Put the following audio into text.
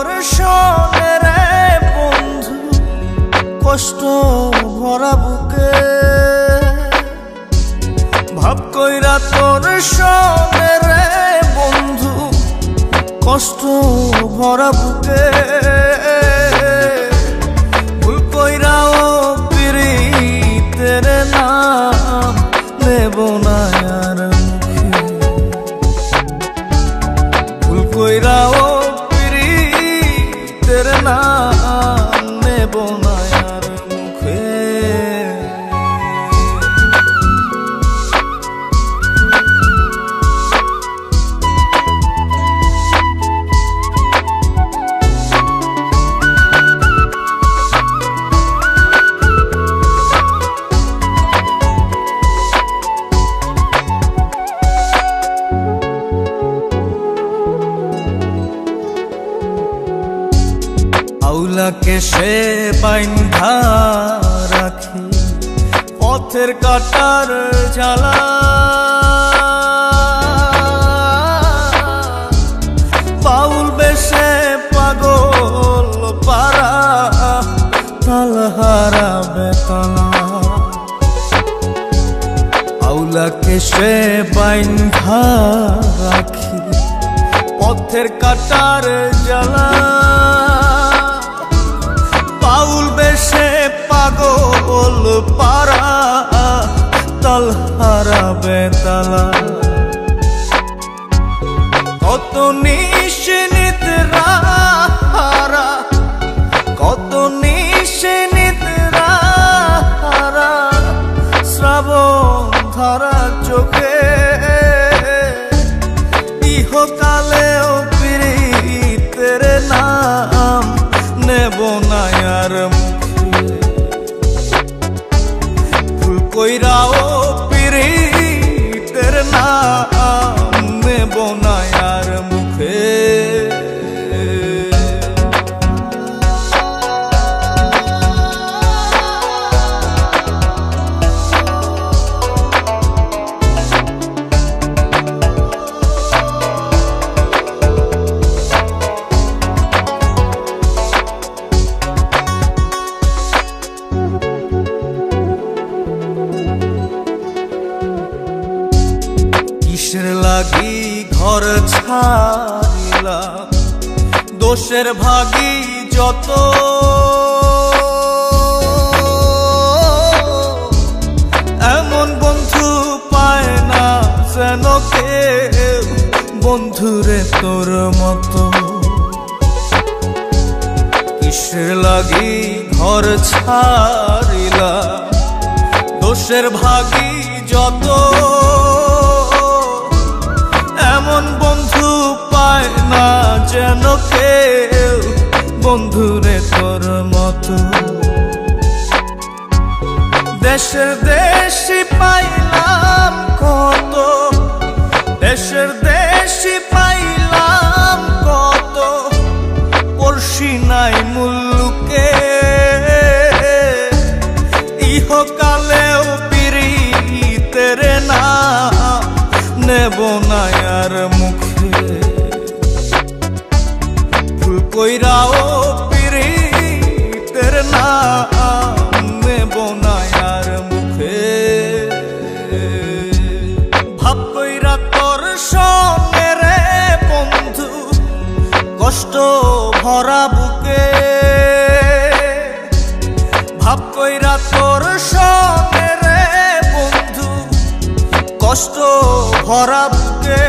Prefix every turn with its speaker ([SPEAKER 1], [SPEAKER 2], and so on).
[SPEAKER 1] তোর সনে রে বন্ধু, কষ্ট ভরা বুকে ভাব কইরা তোর সনে রে বন্ধু, কষ্ট ভরা বুকে ভুল কইরাও পিরিতের নাম নেব না আর মুখে, ভুল কইরাও পিরিতের নাম নেব না আর মুখে। আউলাকে সে বাইন্ধা রাখি পথের কাটার জ্বালা, বাউল বেশে পাগল পারা তাল হারাবে তালা। আউলাকে সে বাইন্ধা রাখি পথের কাটার জ্বালা, বাউল বেশে পাগল পারা তাল হারাবে তালা। কত নিশিনিদ্রা হারা, কত নিশিনিদ্রা হারা শ্রাবণ ধারা চোখে, ইহকালেও পিরিতের নাম নেব না আর মুখে, ভুল কইরাও পিরিতের নাম নেব না আর মুখে। কিসের লাগি ঘর ছাড়িলাম, দোষের ভাগী যত, এমন বন্ধু পায় না যেন কেউ বন্ধুরে তোর মতো। কিসের লাগি ঘর ছাড়িলাম, দোষের ভাগী যত, এমন বন্ধু পায় না যেন কেউ বন্ধুরে তোর মতো। দেশের দেশি পাইলাম কত, দেশের দেশি পাইলাম কত, পড়শি নাই মুল্লুকে, ইহকালেও পিরিতের নাম নেব না আর মুখে, ভুল কইরাও পিরিতের নাম নেব না আর মুখে। ভাব কইরা তোর সঙ্গে রে বন্ধু, কষ্ট ভরা বুকে ভাব কইরা তোর সঙ্গে রে বন্ধু, কষ্ট ভরা বুকে